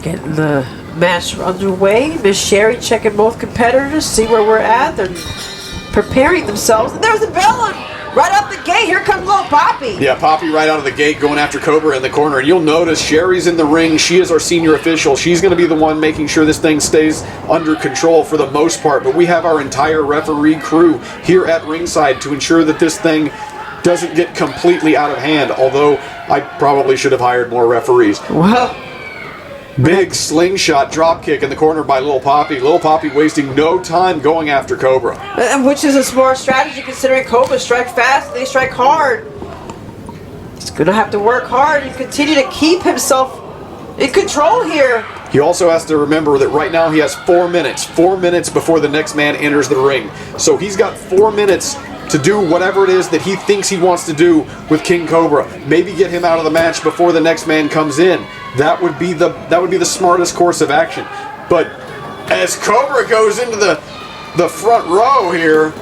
Getting the match underway. Miss Sherry checking both competitors, see where we're at. They're preparing themselves. And there's the bell on right out the gate. Here comes little Papi. Yeah, Papi right out of the gate going after Cobra in the corner. And you'll notice Sherry's in the ring. She is our senior official. She's going to be the one making sure this thing stays under control for the most part. But we have our entire referee crew here at ringside to ensure that this thing doesn't get completely out of hand. Although I probably should have hired more referees. Well, big slingshot drop kick in the corner by Lil Papi. Lil Papi wasting no time going after Cobra. which is a smart strategy considering Cobra strike fast, they strike hard. He's going to have to work hard and continue to keep himself in control here. He also has to remember that right now he has 4 minutes. 4 minutes before the next man enters the ring. So he's got 4 minutes to do whatever it is that he thinks he wants to do with King Cobra. Maybe get him out of the match before the next man comes in. That would be the smartest course of action. But as Cobra goes into the front row here,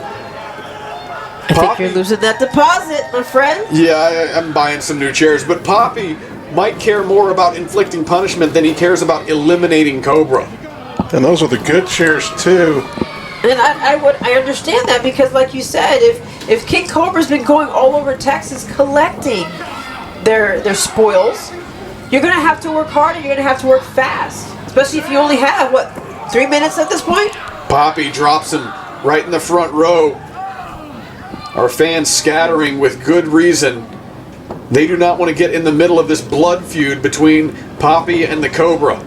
I think you're losing that deposit, my friend. Yeah, I'm buying some new chairs. But Papi might care more about inflicting punishment than he cares about eliminating Cobra. And those are the good chairs too. And I understand that because, like you said, if King Cobra's been going all over Texas collecting their spoils, you're going to have to work hard and you're going to have to work fast. Especially if you only have, 3 minutes at this point? Papi drops him right in the front row. Our fans scattering with good reason. They do not want to get in the middle of this blood feud between Papi and the Cobra.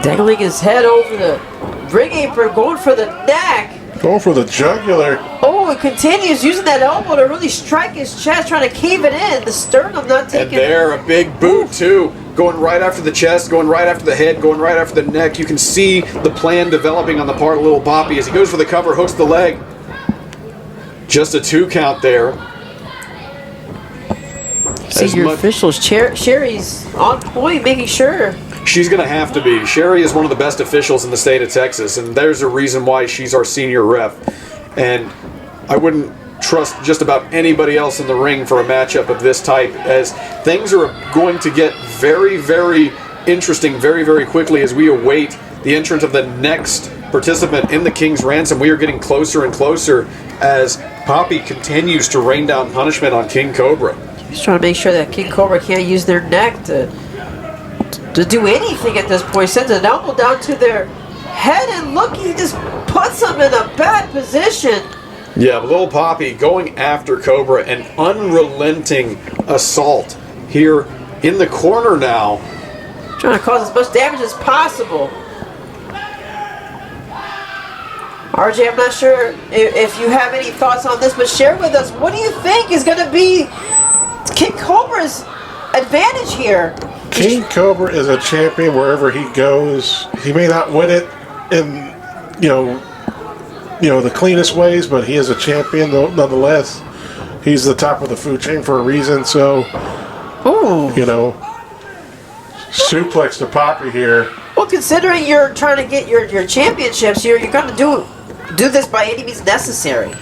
Dangling his head over the ring apron, going for the neck. Going for the jugular. Oh, it continues using that elbow to really strike his chest, trying to cave it in. The sternum not taking. And there, a big boot too. Going right after the chest, going right after the head, going right after the neck. You can see the plan developing on the part of little Papi as he goes for the cover, hooks the leg. Just a 2 count there. Senior officials, Sherry's on point, making sure. She's going to have to be. Sherry is one of the best officials in the state of Texas, and there's a reason why she's our senior ref. And I wouldn't trust just about anybody else in the ring for a matchup of this type, as things are going to get very, very interesting very, very quickly as we await the entrance of the next participant in the King's Ransom. We are getting closer and closer as Papi continues to rain down punishment on King Cobra. He's trying to make sure that King Cobra can't use their neck to do anything at this point. Sends an elbow down to their head, and look, he just puts them in a bad position. Yeah, but little Papi going after Cobra, an unrelenting assault here in the corner now. Trying to cause as much damage as possible. RJ, I'm not sure if you have any thoughts on this, but share with us, what do you think is going to be King Cobra's advantage here? King Cobra is a champion wherever he goes. He may not win it in, the cleanest ways, but he is a champion nonetheless. He's the top of the food chain for a reason. So, suplex to Papi here. Well, considering you're trying to get your championships, you're going to do this by any means necessary.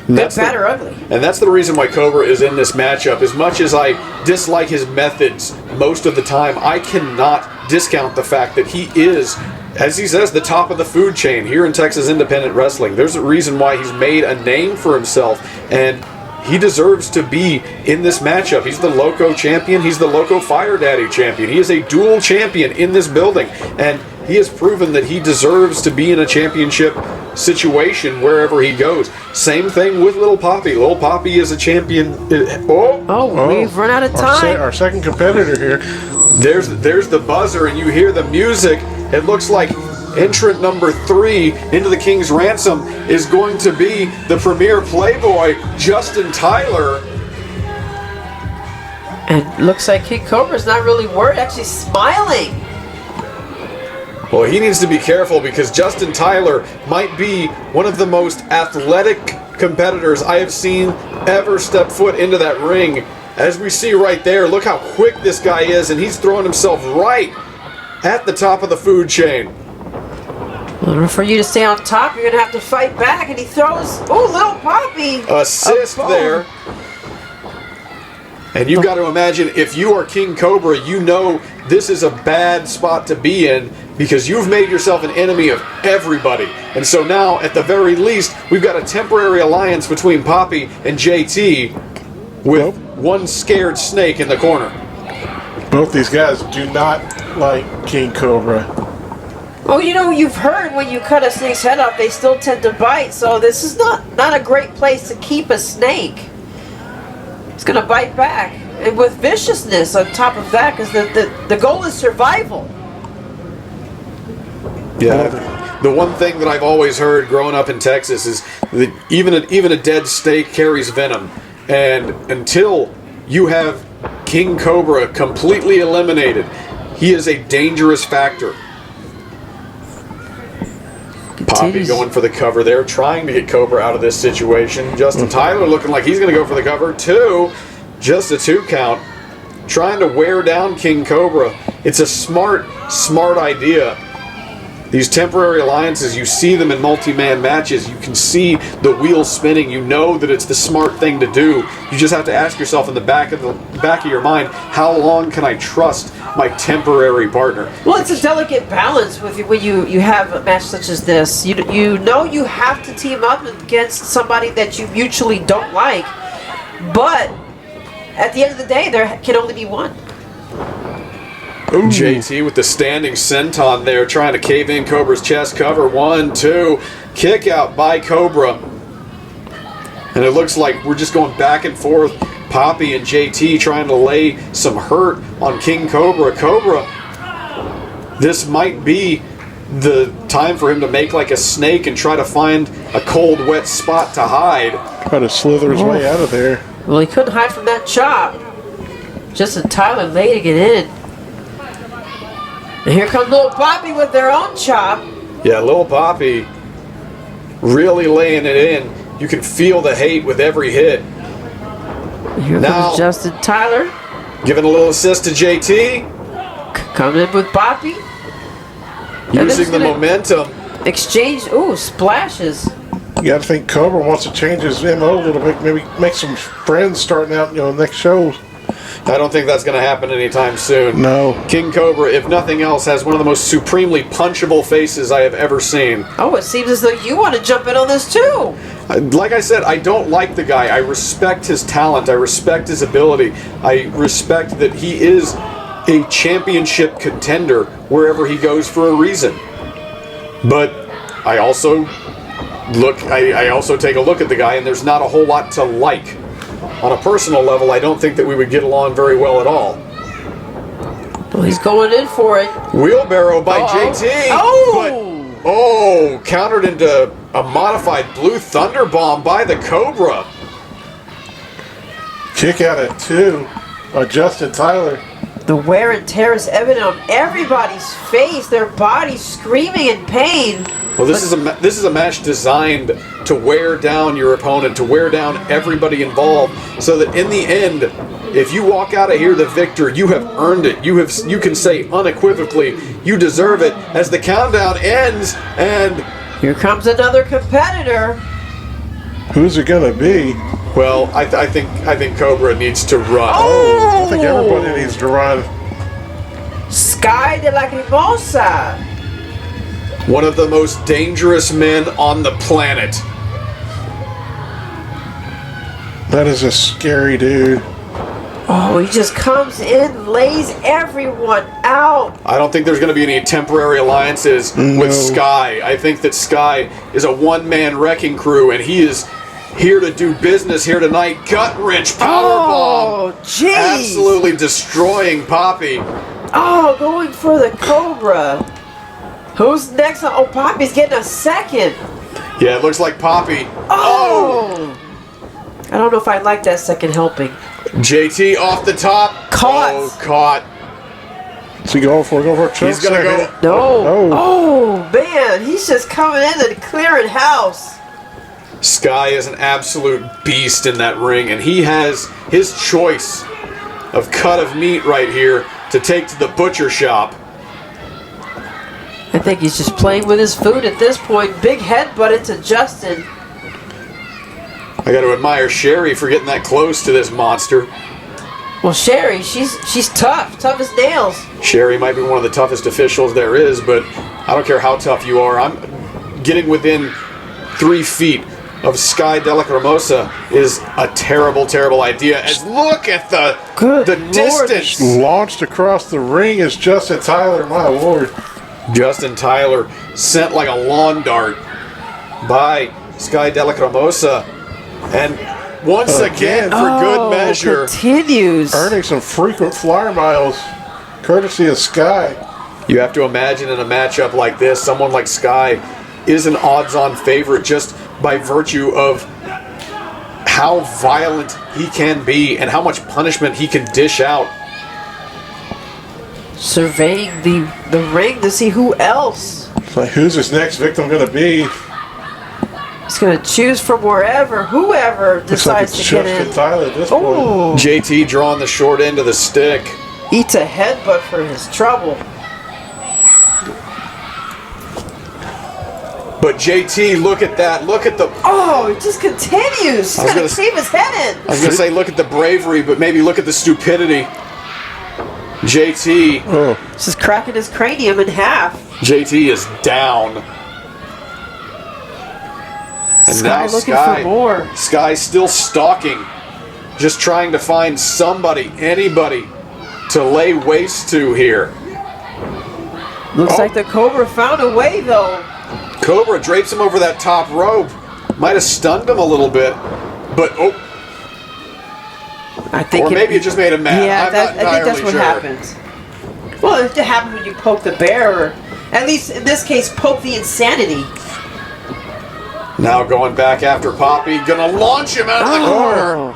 Good, bad, or ugly. And that's the reason why Cobra is in this matchup. As much as I dislike his methods most of the time, I cannot discount the fact that he is, as he says, the top of the food chain here in Texas independent wrestling. There's a reason why he's made a name for himself, and he deserves to be in this matchup. He's the Loco champion. He's the Loco Fire Daddy champion. He is a dual champion in this building, and he has proven that he deserves to be in a championship situation wherever he goes. Same thing with Little Papi. Little Papi is a champion. We've run out of time. Our second competitor here. There's the buzzer, and you hear the music. It looks like entrant number 3 into the King's Ransom is going to be the premier playboy, Justin Tyler. And looks like King Cobra's not really worried, actually smiling. Well, he needs to be careful because Justin Tyler might be one of the most athletic competitors I have seen ever step foot into that ring. As we see right there, look how quick this guy is, and he's throwing himself right at the top of the food chain. Well, for you to stay on top, you're going to have to fight back, and he throws, Little Papi. Assist there. And you've got to imagine, if you are King Cobra, you know this is a bad spot to be in because you've made yourself an enemy of everybody. And so now, at the very least, we've got a temporary alliance between Papi and JT with one scared snake in the corner. Both these guys do not like King Cobra. Oh, you know, you've heard when you cut a snake's head off, they still tend to bite. So this is not a great place to keep a snake. It's going to bite back, and with viciousness on top of that, because the goal is survival. Yeah, the one thing that I've always heard growing up in Texas is that even a dead snake carries venom, and until you have King Cobra completely eliminated, he is a dangerous factor. Papi going for the cover there, trying to get Cobra out of this situation. Justin Tyler looking like he's going to go for the cover too. Just a 2 count. Trying to wear down King Cobra. It's a smart idea. These temporary alliances, you see them in multi-man matches. You can see the wheels spinning. You know that it's the smart thing to do. You just have to ask yourself in the back of your mind, how long can I trust my temporary partner? Well, it's a delicate balance with when you have a match such as this. You know you have to team up against somebody that you mutually don't like, but at the end of the day, there can only be one. Ooh. JT with the standing senton there, trying to cave in Cobra's chest cover. 1, 2, kick out by Cobra. And it looks like we're just going back and forth. Papi and JT trying to lay some hurt on King Cobra. Cobra, this might be the time for him to make like a snake and try to find a cold, wet spot to hide. Try to slither his way out of there. Well, he couldn't hide from that chop. Justin Tyler laying it in. And here comes little Papi with their own chop. Yeah, little Papi really laying it in. You can feel the hate with every hit. Here comes Justin Tyler. Giving a little assist to JT. Coming in with Papi. Using the momentum. Exchange, splashes. You got to think Cobra wants to change his MO a little bit. Maybe make some friends starting out, next show. I don't think that's going to happen anytime soon. No. King Cobra, if nothing else, has one of the most supremely punchable faces I have ever seen. Oh, it seems as though you want to jump in on this too. Like I said, I don't like the guy. I respect his talent. I respect his ability. I respect that he is a championship contender wherever he goes for a reason. But I also take a look at the guy, and there's not a whole lot to like. On a personal level, I don't think that we would get along very well at all. Well, he's going in for it. Wheelbarrow by JT. Oh! Countered into a modified Blue Thunder Bomb by the Cobra. Kick out at 2. Justin Tyler. The wear and tear is evident on everybody's face. Their bodies screaming in pain. Well, this is a match designed to wear down your opponent, to wear down everybody involved, so that in the end, if you walk out of here the victor, you have earned it. You can say unequivocally, you deserve it. As the countdown ends, and here comes another competitor. Who's it gonna be? Well, I think Cobra needs to run. I think everybody needs to run. Sky DeLacrimosa. One of the most dangerous men on the planet. That is a scary dude. Oh, he just comes in, lays everyone out. I don't think there's going to be any temporary alliances with Sky. I think that Sky is a one-man wrecking crew, and he is here to do business here tonight. Gut-wrench powerbomb. Oh, jeez. Absolutely destroying Papi. Oh, going for the Cobra. Who's next? Oh, Papi's getting a second. Yeah, it looks like Papi. Oh! I don't know if I like that second helping. JT off the top. Caught. Oh, caught. Is he going for a choke? He's going to go. No. Oh, man. He's just coming in and clearing house. Sky is an absolute beast in that ring, and he has his choice of cut of meat right here to take to the butcher shop. I think he's just playing with his food at this point. Big headbutt into Justin. I got to admire Sherry for getting that close to this monster. Well, Sherry, she's tough as nails. Sherry might be one of the toughest officials there is, but I don't care how tough you are. I'm getting within 3 feet of Sky DeLacrimosa is a terrible, terrible idea. As look at the distance. Launched across the ring is Justin Tyler, my lord. Justin Tyler sent like a lawn dart by Sky DeLacrimosa. And once again, for good measure, continues. Earning some frequent flyer miles, courtesy of Sky. You have to imagine in a matchup like this, someone like Sky is an odds-on favorite just by virtue of how violent he can be and how much punishment he can dish out. Surveying the ring to see who else. Like, who's his next victim going to be? He's going to choose from whoever decides to get in. Justin Tyler at this point. JT drawing the short end of the stick. Eats a headbutt for his trouble. But JT, look at that. Look at the... Oh, it just continues. He's going to save his head in. I was going to say look at the bravery, but maybe look at the stupidity. JT. This is cracking his cranium in half. JT is down. And Sky now looking for more. Sky's still stalking. Just trying to find somebody, anybody, to lay waste to here. Looks like the Cobra found a way, though. Cobra drapes him over that top rope. Might have stunned him a little bit. But, I think or maybe it just made him mad. Yeah, I'm not I think that's what sure. happens. Well, it happens when you poke the bear, or at least in this case, poke the insanity. Now going back after Papi, gonna launch him out of the corner.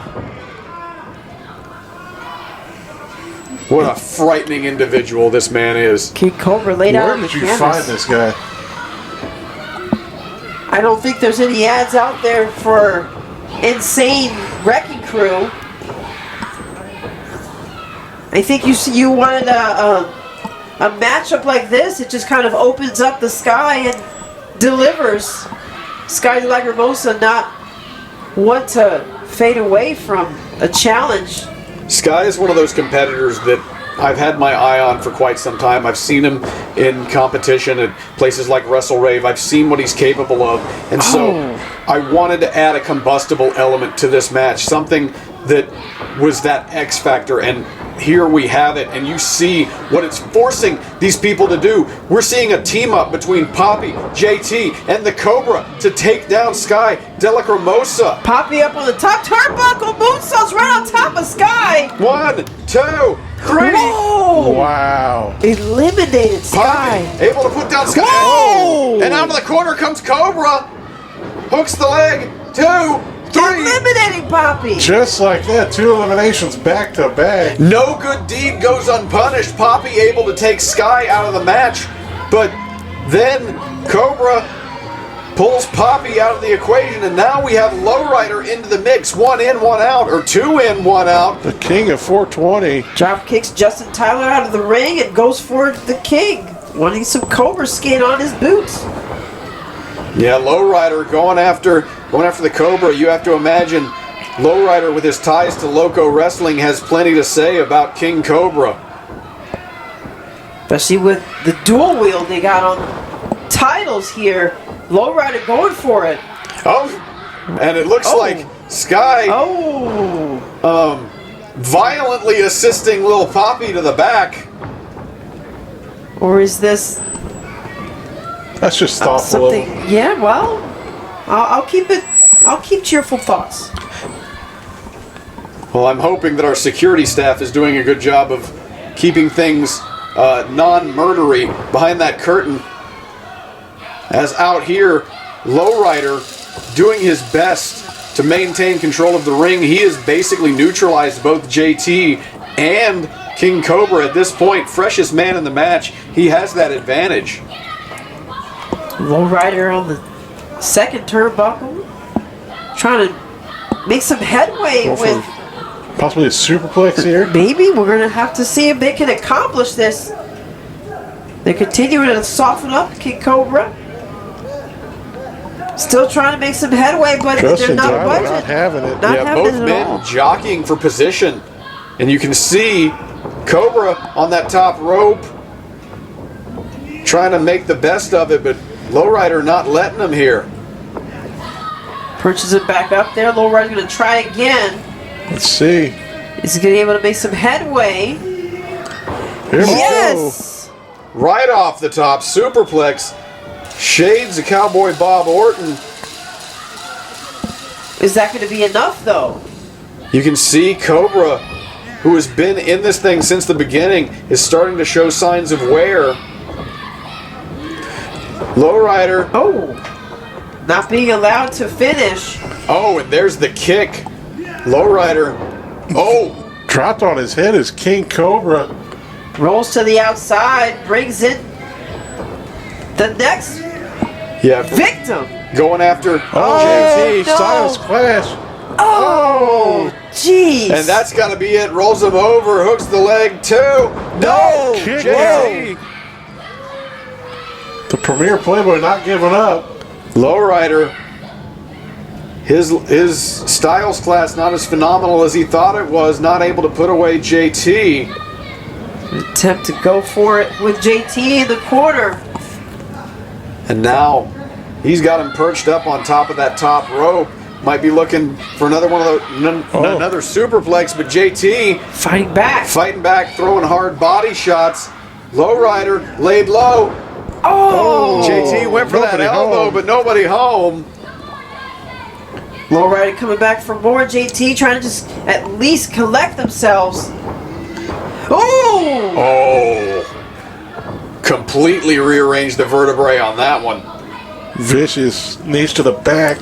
What a frightening individual this man is. King Cobra laid out Where on the did you canvas. find this guy? I don't think there's any ads out there for insane wrecking crew. I think you wanted a matchup like this. It just kind of opens up the Sky and delivers. Sky DeLacrimosa not want to fade away from a challenge. Sky is one of those competitors that I've had my eye on for quite some time. I've seen him in competition at places like Wrestle Rave. I've seen what he's capable of. And so I wanted to add a combustible element to this match, something that was that X factor. And here we have it. And you see what it's forcing these people to do. We're seeing a team up between Papi, JT, and the Cobra to take down Sky DeLacrimosa. Papi up on the top turnbuckle, moonsaults right on top of Sky. 1, 2, 3. Whoa! Wow. Eliminated Sky. Papi able to put down Sky. Whoa! And out of the corner comes Cobra. Hooks the leg. 2, 3. Eliminating Papi. Just like that, 2 eliminations back to back. No good deed goes unpunished. Papi able to take Sky out of the match. But then Cobra pulls Papi out of the equation. And now we have Lowrider into the mix. 1 in, 1 out. Or 2 in, 1 out. The king of 420. Drop kicks Justin Tyler out of the ring and goes for the king, wanting some Cobra skin on his boots. Yeah, Lowrider going after the Cobra. You have to imagine Lowrider with his ties to Loco Wrestling has plenty to say about King Cobra. Especially with the dual wield they got on titles here. Lowrider going for it. Oh, and it looks like Sky violently assisting Lil Papi to the back. Or is this That's just thoughtful. something? Yeah, well, I'll keep it. I'll keep cheerful thoughts. Well, I'm hoping that our security staff is doing a good job of keeping things non-murdery behind that curtain. As out here, Lowrider doing his best to maintain control of the ring. He has basically neutralized both JT and King Cobra at this point. Freshest man in the match. He has that advantage. Lowrider on the second turnbuckle, trying to make some headway with. Possibly a superplex here. Maybe we're gonna have to see if they can accomplish this. They're continuing to soften up King Cobra. Still trying to make some headway, but they're not budging. Not having it. Not Yeah, having both it at men all. jockeying for position. And you can see Cobra on that top rope trying to make the best of it, but Lowrider not letting him here. Perches it back up there. Lowrider's going to try again. Let's see. Is he going to be able to make some headway? Here we Yes! Right off the top, superplex. Shades of Cowboy Bob Orton. Is that going to be enough, though? You can see Cobra, who has been in this thing since the beginning, is starting to show signs of wear. Lowrider. Oh, not being allowed to finish. Oh, and there's the kick. Lowrider. Oh, Dropped on his head is King Cobra. Rolls to the outside, brings in the next yeah. victim. Going after Oh, JT. no. Styles Clash. Oh, jeez. And that's got to be it. Rolls him over, hooks the leg too. No, Kick JT. The Premier Playboy not giving up. Lowrider. His Styles class not as phenomenal as he thought it was. Not able to put away JT. Attempt to go for it with JT in the corner. And now he's got him perched up on top of that top rope. Might be looking for another one of those, another superplex, but JT Fighting back. fighting back, throwing hard body shots. Lowrider laid low. Oh! JT went for that Nobody elbow, home. but nobody home. Lowrider coming back for more. JT trying to just at least collect themselves. Oh! Oh, completely rearranged the vertebrae on that one. Vicious knees to the back.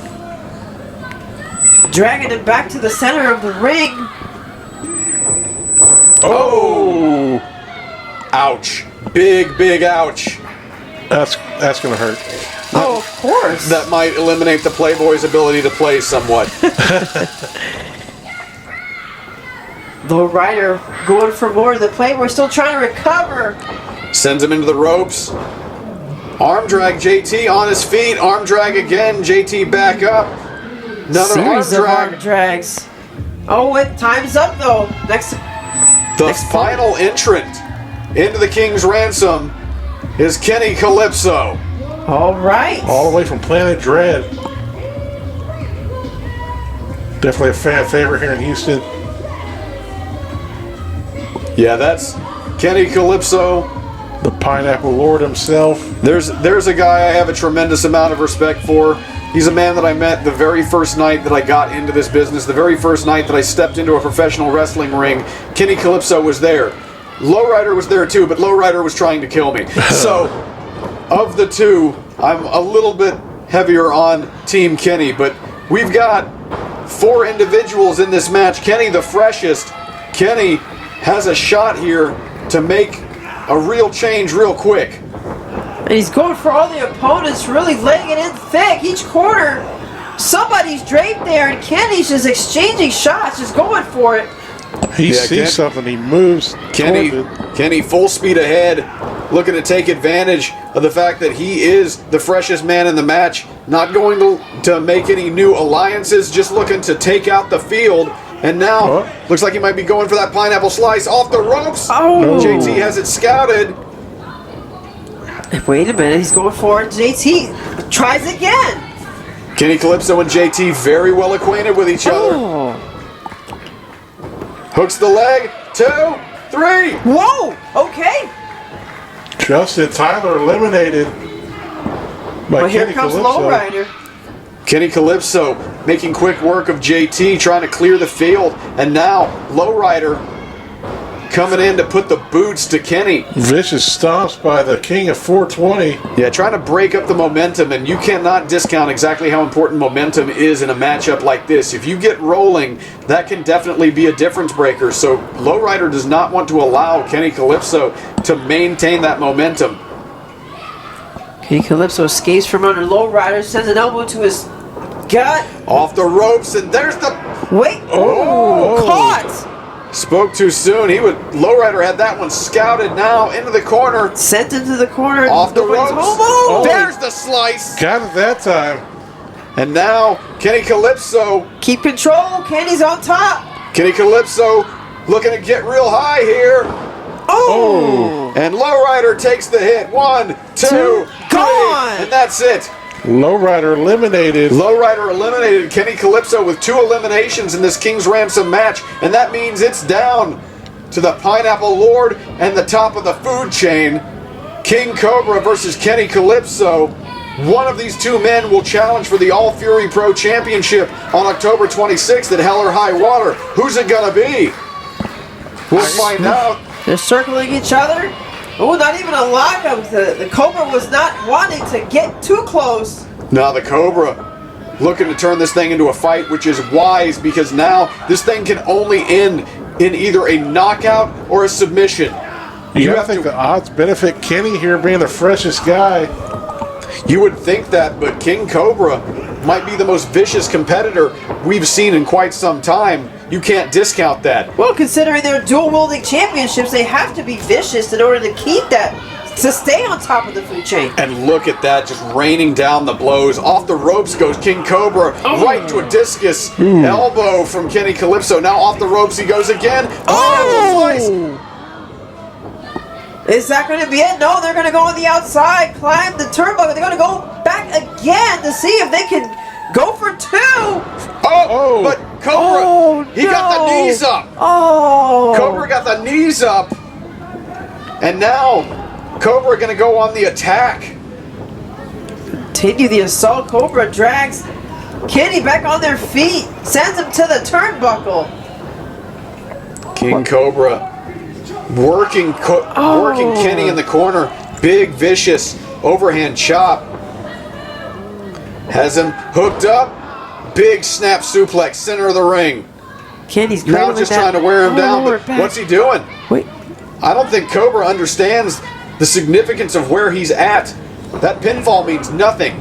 Dragging him back to the center of the ring. Oh, ouch! Big ouch. That's gonna hurt. Oh, of course. That might eliminate the Playboy's ability to play somewhat. Lowrider going for more. The Playboy still trying to recover. Sends him into the ropes. Arm drag JT on his feet. Arm drag again. JT back up. Another Series arm of arm drag. drags. Oh, it time's up though. Next The final entrant into the King's Ransom is Kenny Kalypso. All right. All the way from Planet Dread. Definitely a fan favorite here in Houston. Yeah, that's Kenny Kalypso. The Pineapple Lord himself. There's a guy I have a tremendous amount of respect for. He's a man that I met the very first night that I got into this business, the very first night that I stepped into a professional wrestling ring. Kenny Kalypso was there. Lowrider was there too, but Lowrider was trying to kill me. So, of the two, I'm a little bit heavier on Team Kenny, but we've got 4 individuals in this match. Kenny the freshest. Kenny has a shot here to make a real change real quick. And he's going for all the opponents, really laying it in thick. Each corner, somebody's draped there, and Kenny's just exchanging shots, just going for it. He Yeah, sees something, he moves. Kenny towards it. Kenny full speed ahead, looking to take advantage of the fact that he is the freshest man in the match. Not going to make any new alliances, just looking to take out the field. And now, looks like he might be going for that pineapple slice off the ropes. Oh. JT has it scouted. Wait a minute, he's going for it. JT tries again. Kenny Kalypso and JT very well acquainted with each other. Oh. Hooks the leg. 2, 3. Whoa, okay. Justin Tyler eliminated by But here Kenny comes Kalypso. Lowrider. Kenny Kalypso making quick work of JT, trying to clear the field. And now, Lowrider coming in to put the boots to Kenny. Vicious stomps by the King of 420. Yeah, trying to break up the momentum, and you cannot discount exactly how important momentum is in a matchup like this. If you get rolling, that can definitely be a difference breaker. So Lowrider does not want to allow Kenny Kalypso to maintain that momentum. Kenny Kalypso escapes from under Lowrider, sends an elbow to his gut. Off the ropes, and there's the... Wait, caught. Spoke too soon. Lowrider had that one scouted now into the corner. Sent into the corner. Off the Nobody's ropes. home. Oh. There's the slice. Got it that time. And now Kenny Kalypso. Keep control. Kenny's on top. Kenny Kalypso looking to get real high here. Oh! And Lowrider takes the hit. 1, 2, 3. Gone! And that's it. Lowrider eliminated. Lowrider eliminated Kenny Kalypso with 2 eliminations in this King's Ransom match. And that means it's down to the Pineapple Lord and the top of the food chain. King Cobra versus Kenny Kalypso. One of these 2 men will challenge for the All Fury Pro Championship on October 26th at Hell or High Water. Who's it gonna be? We'll find out. They're circling each other. Oh, not even a lockup. The Cobra was not wanting to get too close. Now the Cobra looking to turn this thing into a fight, which is wise because now this thing can only end in either a knockout or a submission. You gotta think the odds benefit Kenny here being the freshest guy. You would think that, but King Cobra might be the most vicious competitor we've seen in quite some time. You can't discount that. Well, considering they're dual-wielding championships, they have to be vicious in order to keep that, to stay on top of the food chain. And look at that, just raining down the blows. Off the ropes goes King Cobra, right to a discus elbow from Kenny Kalypso. Now off the ropes he goes again. Slice. Is that going to be it? No, they're going to go on the outside, climb the turnbuckle. They're going to go back again to see if they can go for 2. But Cobra, he got the knees up. Cobra got the knees up. And now Cobra going to go on the attack. Continue the assault. Cobra drags Kenny back on their feet, sends him to the turnbuckle. King Cobra working Kenny in the corner. Big, vicious overhand chop. Has him hooked up. Big snap suplex, center of the ring. Kenny's now just trying to wear him down, but what's he doing? Wait. I don't think Cobra understands the significance of where he's at. That pinfall means nothing.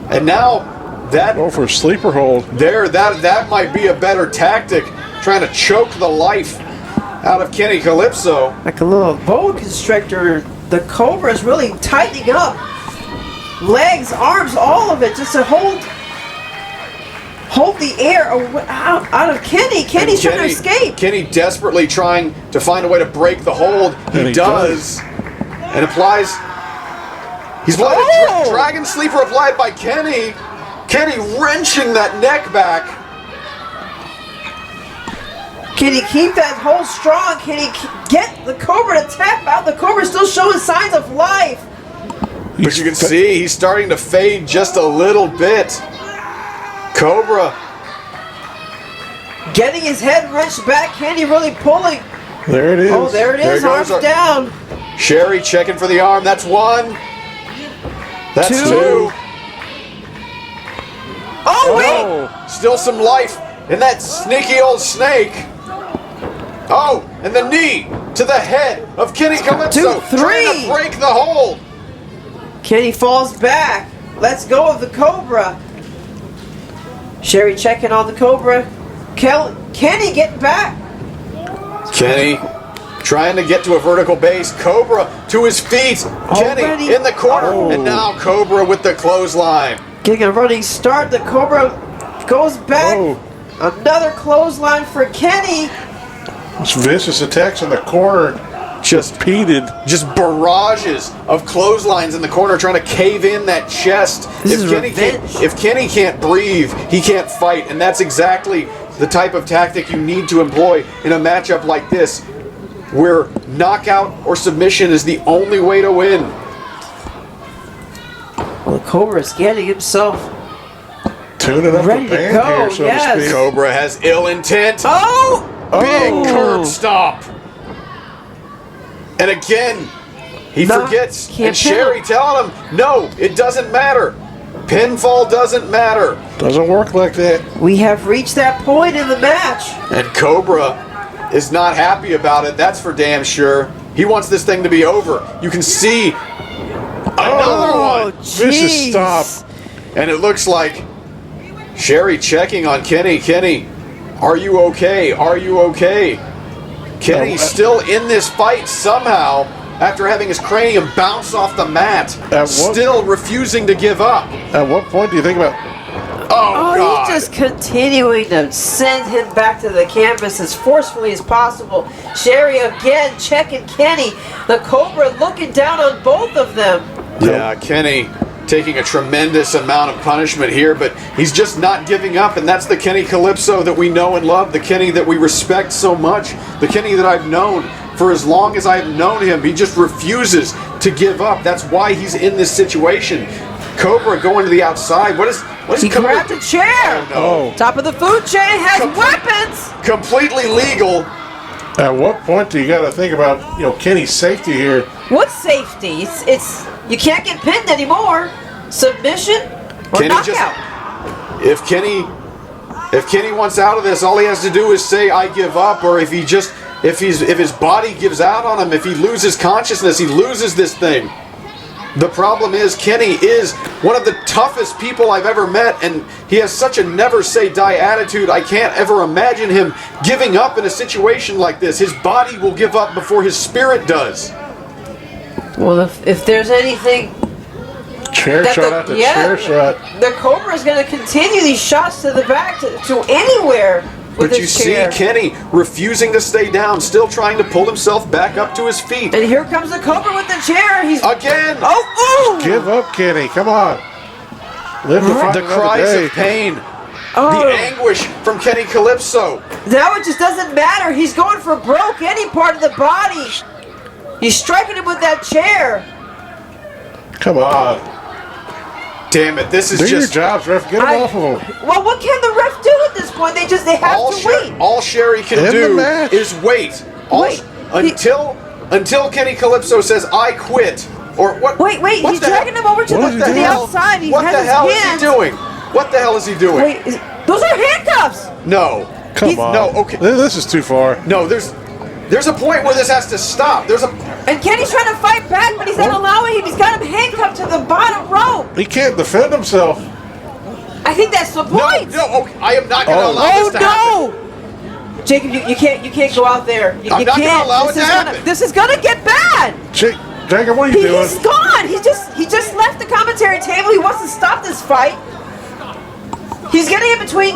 And now that Go for a sleeper hold. that might be a better tactic, trying to choke the life out of Kenny Kalypso. Like a little boa constrictor. The Cobra is really tightening up. Legs, arms, all of it, just to hold the air out of Kenny. Kenny's trying to escape. Kenny desperately trying to find a way to break the hold. He does. And applies. He's applied a dragon sleeper applied by Kenny. Kenny wrenching that neck back. Can he keep that hold strong? Can he get the Cobra to tap out? The Cobra's still showing signs of life. But you can see he's starting to fade just a little bit. Cobra getting his head wrenched back. Kenny really pulling. There it is. Oh, there it is. Arms down. Sherry checking for the arm. That's 1. That's 2. Oh, wait. Still some life in that sneaky old snake. Oh, and the knee to the head of Kenny Kalypso. 2, 3. Trying to break the hold. Kenny falls back. Let's go of the Cobra. Sherry checking on the Cobra. Kenny getting back. Kenny trying to get to a vertical base. Cobra to his feet. Kenny in the corner. And now Cobra with the clothesline. Getting a running start. The Cobra goes back. Another clothesline for Kenny. It's vicious attacks in the corner. Just barrages of clotheslines in the corner trying to cave in that chest. If Kenny can't breathe, he can't fight, and that's exactly the type of tactic you need to employ in a matchup like this, where knockout or submission is the only way to win. Well, the Cobra is getting himself tuning up ready the band to go. here, so to speak. Cobra has ill intent. Big curb stop. And again, he forgets. And Sherry telling him, no, it doesn't matter. Pinfall doesn't matter. Doesn't work like that. We have reached that point in the match. And Cobra is not happy about it. That's for damn sure. He wants this thing to be over. You can see another one. Vicious stop. And it looks like Sherry checking on Kenny. Kenny, are you okay? Are you okay? Kenny's still in this fight somehow after having his cranium bounce off the mat. Still refusing to give up. At what point do you think about Oh, God. He's just continuing to send him back to the canvas as forcefully as possible. Sherry again checking Kenny. The Cobra looking down on both of them. Yeah, Kenny taking a tremendous amount of punishment here, but he's just not giving up, and that's the Kenny Kalypso that we know and love, the Kenny that we respect so much, the Kenny that I've known for as long as I've known him. He just refuses to give up. That's why he's in this situation. Cobra going to the outside. What is He Cobra? grabbed a chair. Oh. Top of the food chain has weapons. Completely legal. At what point do you got to think about, Kenny's safety here? What safety? It's you can't get pinned anymore. Submission or Kenny knockout. If Kenny wants out of this, all he has to do is say I give up, or if his body gives out on him, if he loses consciousness, he loses this thing. The problem is Kenny is one of the toughest people I've ever met, and he has such a never say die attitude. I can't ever imagine him giving up in a situation like this. His body will give up before his spirit does. Well, if there's anything Chair that shot after chair shot. the Cobra is going to continue these shots to the back to anywhere with But you his see chair. Kenny refusing to stay down, still trying to pull himself back up to his feet. And here comes the Cobra with the chair. He's Again! oh. Give up, Kenny. Come on. Live to fight The another cries day. of pain. Oh. The anguish from Kenny Kalypso. Now it just doesn't matter. He's going for broke any part of the body. He's striking him with that chair. Come on. Damn it, this is Do your just... jobs, ref. Get him off of him. Well, what can the ref do at this point? They have to wait. All Sherry can End the do match. is wait. Wait. Until Kenny Kalypso says, I quit. Or what? Wait, what he's the dragging hell? him over to What is he the doing? outside. He What has the his hell hands. is he doing? What the hell is he doing? Wait, those are handcuffs. No. Come on. No, okay. This is too far. No, there's a point where this has to stop. And Kenny's trying to fight back, but he's not allowing him. He's got him handcuffed to the bottom rope. He can't defend himself. I think that's the point. No, okay, I am not going to allow this to happen. Jacob, you can't go out there. You I'm not can't. gonna allow it to happen. This is gonna get bad. Jacob, what are you doing? He's gone. He just left the commentary table. He wants to stop this fight. He's getting in between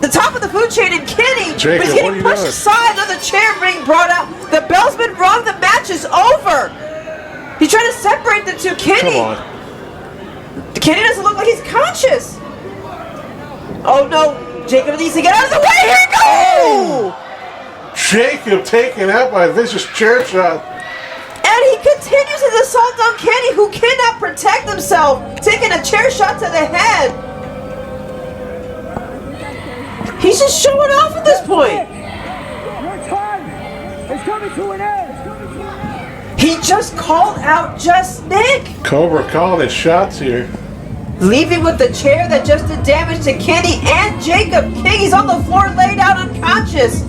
the top of the food chain and Kenny, Jacob, but he's what are getting you pushed doing? aside. Another chair being brought out. The bell's been rung. The match is over. He's trying to separate the two. Kenny. Come on. Kenny doesn't look like he's conscious. Oh no, Jacob needs to get out of the way. Here he goes. Jacob taken out by a vicious chair shot. And he continues his assault on Kenny, who cannot protect himself, taking a chair shot to the head. He's just showing off at this point. Your time is coming to an end. He just called out Just Nick, Cobra calling his shots here. leaving with the chair that just did damage to Kenny and Jacob. He's on the floor laid out unconscious.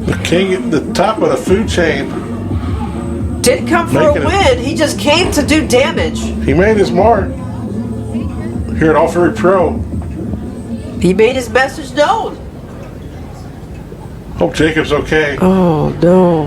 The king at the top of the food chain. Didn't come for Making a win, he just came to do damage. He made his mark. Here at All Fury Pro. He made his message known. Hope Jacob's okay. Oh no.